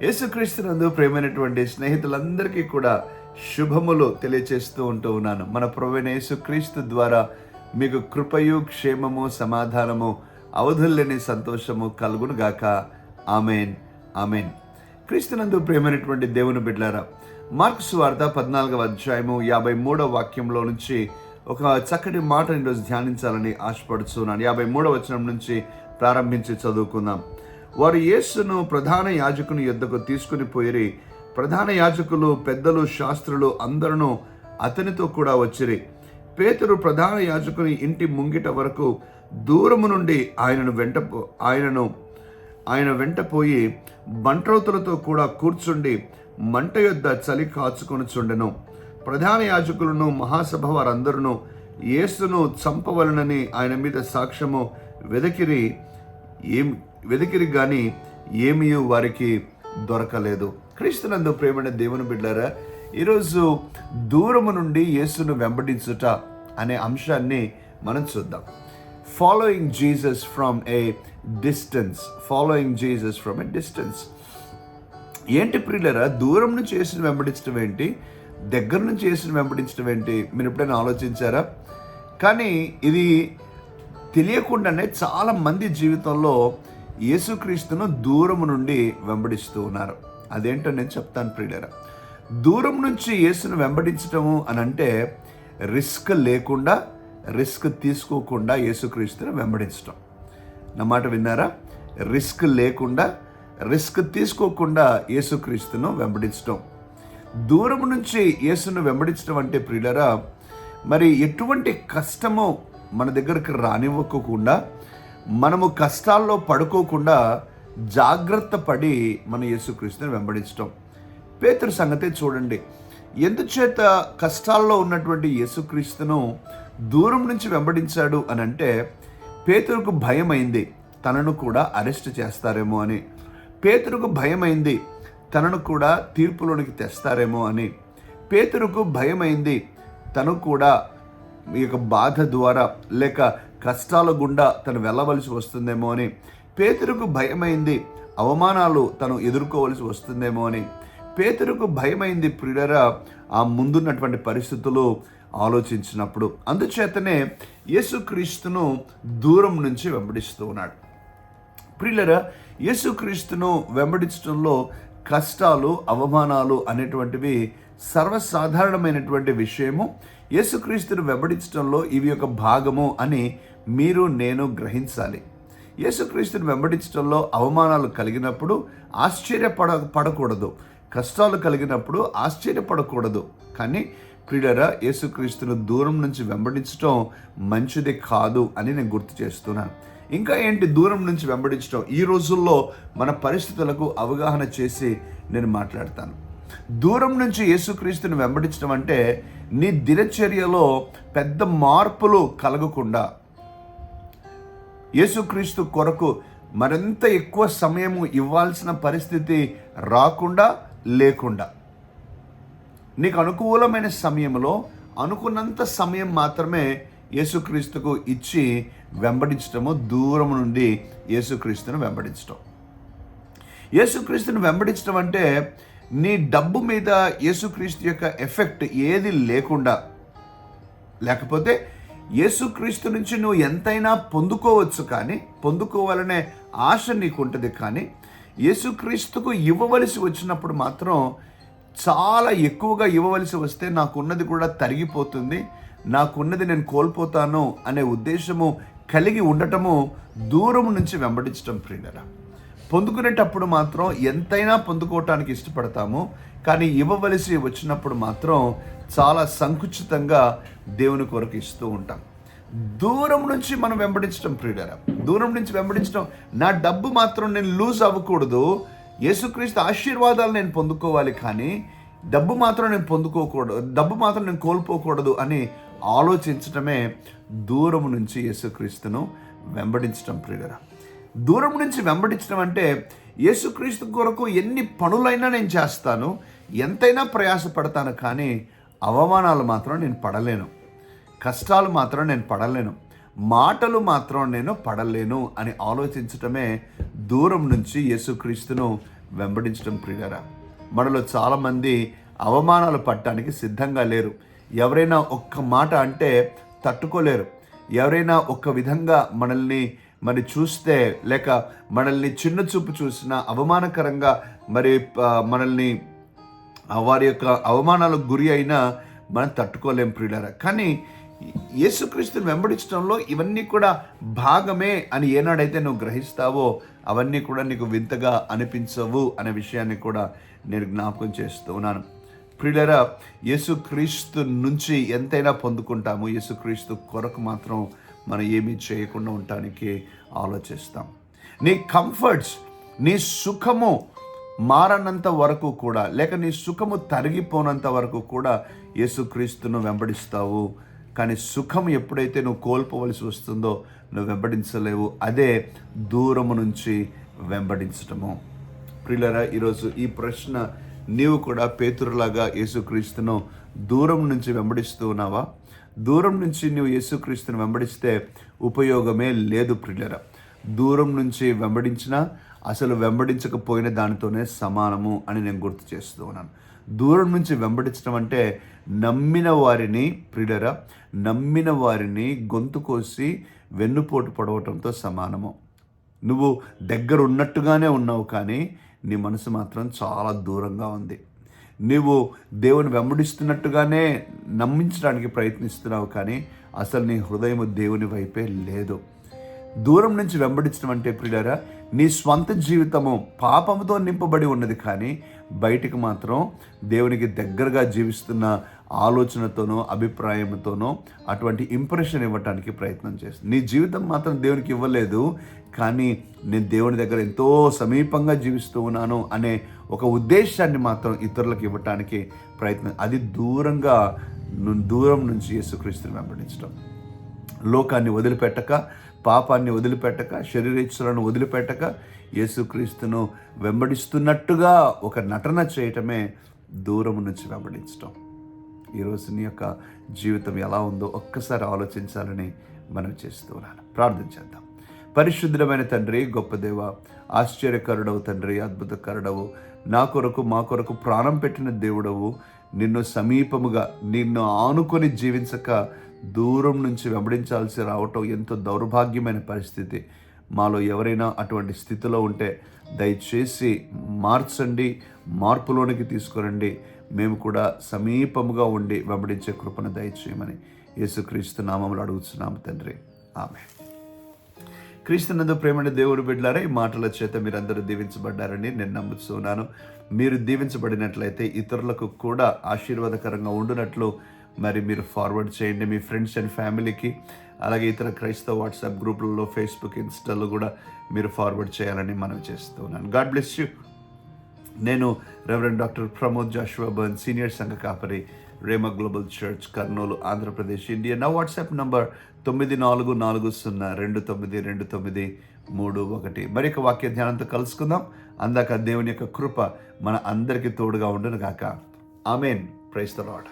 యేసుక్రీస్తునందు ప్రియమైనటువంటి స్నేహితులందరికీ కూడా శుభములు తెలియచేస్తూ ఉన్నాను. మన ప్రభువైన యేసుక్రీస్తు ద్వారా మీకు కృపయు, క్షేమము, సమాధానము, అవధుల్లేని సంతోషము కలుగును గాక. Amen, amen. క్రీస్తునందు ప్రియమైనటువంటి దేవుని బిడ్డలారా, మార్కు సువార్త 14వ అధ్యాయము 53వ వాక్యంలో నుంచి ఒక చక్కటి మాట ఈరోజు ధ్యానించాలని ఆశపడుతున్నాను. 53వ వచనం నుంచి ప్రారంభించి చదువుకుందాం. వారు యేసును ప్రధాన యాజకుని యొద్దకు తీసుకుని పోయిరి. ప్రధాన యాజకులు, పెద్దలు, శాస్త్రులు అందరూ అతనితో కూడా వచ్చిరి. పేతురు ప్రధాన యాజకుని ఇంటి ముంగిట వరకు దూరము నుండి ఆయన వెంట పోయి బంట్రౌతులతో కూడా కూర్చుండి మంట యొద్ద చలి కాచుకొనుచుండెను. ప్రధాన యాజకులను, మహాసభ వారందరూ యేసును చంపవలనని ఆయన మీద సాక్ష్యము వెదికిరి గాని ఏమీ వారికి దొరకలేదు. క్రీస్తునందు ప్రేమైన దేవుని బిడ్డలారా, ఈరోజు దూరము నుండి యేసును వెంబడించుట అనే అంశాన్ని మనం చూద్దాం. Following Jesus from a distance. ఏంటి ప్రియులారా, దూరం నుంచి యేసును వెంబడించడం ఏంటి, దగ్గర నుంచి యేసును వెంబడించడం ఏంటి? మీరు ఎప్పుడైనా ఆలోచించారా? కానీ ఇది తెలియకుండానే చాలా మంది జీవితంలో యేసుక్రీస్తును దూరము నుండి వెంబడిస్తూ ఉన్నారు. అదేంటో నేను చెప్తాను ప్రియులారా. దూరం నుంచి యేసును వెంబడించటము అని అంటే రిస్క్ లేకుండా, రిస్క్ తీసుకోకుండా యేసుక్రీస్తును వెంబడించటం. నా మాట విన్నారా? రిస్క్ లేకుండా, రిస్క్ తీసుకోకుండా యేసుక్రీస్తును వెంబడించటం. దూరం నుంచి యేసును వెంబడించడం అంటే ప్రియులారా, మరి ఎటువంటి కష్టమో మన దగ్గరకు రానివ్వకుండా, మనము కష్టాల్లో పడుకోకుండా జాగ్రత్త పడి మన యేసుక్రీస్తుని వెంబడించటం. పేతురు సంగతే చూడండి. ఎందుచేత కష్టాల్లో ఉన్నటువంటి యేసుక్రీస్తును దూరం నుంచి వెంబడించాడు అని అంటే, పేతురుకు భయమైంది తనను కూడా అరెస్ట్ చేస్తారేమో అని. పేతురుకు భయమైంది తనను కూడా తీర్పులోనికి తెస్తారేమో అని. పేతురుకు భయమైంది తను కూడా ఈ యొక్క బాధ ద్వారా లేక కష్టాల గుండా తను వెళ్ళవలసి వస్తుందేమో అని. పేతురుకు భయమైంది అవమానాలు తను ఎదుర్కోవలసి వస్తుందేమో అని. పేతురుకు భయమైంది ప్రియులారా ఆ ముందున్నటువంటి పరిస్థితులు ఆలోచించినప్పుడు. అందుచేతనే యేసుక్రీస్తును దూరం నుంచి వెంబడిస్తూ ఉన్నాడు. ప్రియులారా, యేసుక్రీస్తును వెంబడించడంలో కష్టాలు, అవమానాలు అనేటువంటివి సర్వసాధారణమైనటువంటి విషయము. యేసుక్రీస్తును వెంబడించడంలో ఇవి ఒక భాగము అని మీరు, నేను గ్రహించాలి. యేసుక్రీస్తును వెంబడించడంలో అవమానాలు కలిగినప్పుడు పడకూడదు, కష్టాలు కలిగినప్పుడు ఆశ్చర్యపడకూడదు. కానీ ప్రియులారా, యేసుక్రీస్తును దూరం నుంచి వెంబడించడం మంచిది కాదు అని నేను గుర్తు చేస్తున్నాను. ఇంకా ఏంటి దూరం నుంచి వెంబడించడం? ఈ రోజుల్లో మన పరిస్థితులకు అవగాహన చేసి నేను మాట్లాడతాను. దూరం నుంచి యేసుక్రీస్తుని వెంబడించడం అంటే నీ దినచర్యలో పెద్ద మార్పులు కలగకుండా, యేసుక్రీస్తు కొరకు మరింత ఎక్కువ సమయము ఇవ్వాల్సిన పరిస్థితి రాకుండా, లేకుండా నీకు అనుకూలమైన సమయంలో అనుకున్నంత సమయం మాత్రమే యేసుక్రీస్తుకు ఇచ్చి వెంబడించటము. దూరం నుండి యేసుక్రీస్తును వెంబడించటం. యేసుక్రీస్తును వెంబడించడం అంటే నీ డబ్బు మీద యేసుక్రీస్తు యొక్క ఎఫెక్ట్ ఏది లేకుండా, లేకపోతే యేసుక్రీస్తు నుంచి నువ్వు ఎంతైనా పొందుకోవచ్చు, కానీ పొందుకోవాలనే ఆశ నీకు ఉంటుంది. కానీ యేసుక్రీస్తుకు ఇవ్వవలసి వచ్చినప్పుడు మాత్రం చాలా ఎక్కువగా ఇవ్వవలసి వస్తే నాకున్నది కూడా తరిగిపోతుంది, నాకున్నది నేను కోల్పోతాను అనే ఉద్దేశము కలిగి ఉండటము దూరం నుంచి వెంబడించడం ప్రియులారా. పొందుకునేటప్పుడు మాత్రం ఎంతైనా పొందుకోవటానికి ఇష్టపడతాము, కానీ ఇవ్వవలసి వచ్చినప్పుడు మాత్రం చాలా సంకుచితంగా దేవుని కొరకు ఇస్తూ ఉంటాం. దూరం నుంచి మనం వెంబడించడం ప్రియులారా. దూరం నుంచి వెంబడించడం, నా డబ్బు మాత్రం నేను లూజ్ అవ్వకూడదు, యేసుక్రీస్తు ఆశీర్వాదాలు నేను పొందుకోవాలి, కానీ డబ్బు మాత్రం నేను కోల్పోకూడదు అని ఆలోచించటమే దూరం నుంచి యేసుక్రీస్తును వెంబడించడం ప్రియులారా. దూరం నుంచి వెంబడించడం అంటే యేసుక్రీస్తు కొరకు ఎన్ని పనులైనా నేను చేస్తాను, ఎంతైనా ప్రయాసపడతాను, కానీ అవమానాలు మాత్రం నేను పడలేను, కష్టాలు మాత్రం నేను పడలేను, మాటలు మాత్రం నేను పడలేను అని ఆలోచించటమే దూరం నుంచి యేసుక్రీస్తును వెంబడించడం ప్రియులారా. మనలో చాలామంది అవమానాలు పడటానికి సిద్ధంగా లేరు. ఎవరైనా ఒక్క మాట అంటే తట్టుకోలేరు. ఎవరైనా ఒక్క విధంగా మరి చూస్తే, లేక మనల్ని చిన్న చూపు చూసినా, అవమానకరంగా మనల్ని వారి యొక్క అవమానాలకు గురి అయినా మనం తట్టుకోలేం ప్రియులారా. కానీ యేసుక్రీస్తుని వెంబడించడంలో ఇవన్నీ కూడా భాగమే అని ఏనాడైతే నువ్వు గ్రహిస్తావో అవన్నీ కూడా నీకు వింతగా అనిపించవు అనే విషయాన్ని కూడా నేను జ్ఞాపకం చేస్తూ ఉన్నాను. ప్రియులారా, యేసుక్రీస్తు నుంచి ఎంతైనా పొందుకుంటాము. యేసుక్రీస్తు కొరకు మాత్రం మనం ఏమీ చేయకుండా ఉండటానికి ఆలోచిస్తాం. నీ కంఫర్ట్స్, నీ సుఖము మారనంత వరకు కూడా, లేక నీ సుఖము తరిగిపోనంత వరకు కూడా యేసుక్రీస్తును వెంబడిస్తావు. కానీ సుఖం ఎప్పుడైతే నువ్వు కోల్పోవలసి వస్తుందో నువ్వు వెంబడించలేవు. అదే దూరము నుంచి వెంబడించటము. ప్రియులారా, ఈరోజు ఈ ప్రశ్న నీవు కూడా పేతురులాగా యేసుక్రీస్తును దూరం నుంచి వెంబడిస్తూ ఉన్నావా? దూరం నుంచి నువ్వు యేసుక్రీస్తును వెంబడిస్తే ఉపయోగమే లేదు ప్రియులారా. దూరం నుంచి వెంబడించినా అసలు వెంబడించకపోయిన దానితోనే సమానము అని నేను గుర్తు చేస్తూ ఉన్నాను. దూరం నుంచి వెంబడించడం అంటే నమ్మిన వారిని గొంతు కోసి వెన్నుపోటు పడవటంతో సమానము. నువ్వు దగ్గర ఉన్నట్టుగానే ఉన్నావు, కానీ నీ మనసు మాత్రం చాలా దూరంగా ఉంది. నీవు దేవుని వెంబడిస్తున్నట్టుగానే నమ్మించడానికి ప్రయత్నిస్తున్నావు, కానీ అసలు నీ హృదయం దేవుని వైపే లేదు. దూరం నుంచి వెంబడించడం అంటే ప్రియులారా, నీ స్వంత జీవితము పాపముతో నింపబడి ఉన్నది, కానీ బయటికి మాత్రం దేవునికి దగ్గరగా జీవిస్తున్న ఆలోచనతోనో అభిప్రాయంతోనో అటువంటి ఇంప్రెషన్ ఇవ్వటానికి ప్రయత్నం చేస్తుంది. నీ జీవితం మాత్రం దేవునికి ఇవ్వలేదు, కానీ నేను దేవుని దగ్గర ఎంతో సమీపంగా జీవిస్తూ ఉన్నాను అనే ఒక ఉద్దేశాన్ని మాత్రం ఇతరులకు ఇవ్వటానికి ప్రయత్నం. అది దూరం నుంచి యేసుక్రీస్తుని వెంబడించడం. లోకాన్ని వదిలిపెట్టక, పాపాన్ని వదిలిపెట్టక, శరీరేచ్ఛలను వదిలిపెట్టక యేసుక్రీస్తును వెంబడిస్తున్నట్టుగా ఒక నటన చేయటమే దూరం నుంచి వెంబడించటం. ఈరోజు నీ యొక్క జీవితం ఎలా ఉందో ఒక్కసారి ఆలోచించాలని మనం చేస్తున్నాను. ప్రార్థన చేద్దాం. పరిశుద్ధమైన తండ్రి, గొప్ప దేవ, ఆశ్చర్యకరుడవు తండ్రి, అద్భుతకరుడవు, నా కొరకు మా కొరకు ప్రాణం పెట్టిన దేవుడవు, నిన్ను సమీపముగా నిన్ను ఆనుకొని జీవించక దూరం నుంచి వెంబడించాల్సి రావటం ఎంతో దౌర్భాగ్యమైన పరిస్థితి. మాలో ఎవరైనా అటువంటి స్థితిలో ఉంటే దయచేసి మార్చండి, మార్పులోనికి తీసుకురండి. మేము కూడా సమీపముగా ఉండి వెంబడించే కృపను దయచేయమని యేసుక్రీస్తు నామములో అడుగుతున్నాము తండ్రి, ఆమేన్. క్రీస్తునందు ప్రేమని దేవుడు బిడ్డలారా, ఈ మాటల చేత మీరందరూ దీవించబడ్డారని నేను నమ్ముతున్నాను. మీరు దీవించబడినట్లయితే ఇతరులకు కూడా ఆశీర్వాదకరంగా ఉండునట్లు మీరు ఫార్వర్డ్ చేయండి మీ ఫ్రెండ్స్ అండ్ ఫ్యామిలీకి. అలాగే ఇతర క్రైస్తవ వాట్సాప్ గ్రూపులలో, ఫేస్బుక్, ఇన్స్టాలో కూడా మీరు ఫార్వర్డ్ చేయాలని మనం చేస్తున్నాను. God bless you. నేను reverend doctor Pramod Joshua Burn, senior సంఘ కాపరి, Rhema global church, Kurnool, Andhra Pradesh, India. నా వాట్సాప్ నంబర్ 9440292931. మరొక వాక్య ధ్యానంతో కలుసుకుందాం. అందాక దేవుని యొక్క కృప మన అందరికీ తోడుగా ఉండును గాక. ఆమేన్. Praise the lord.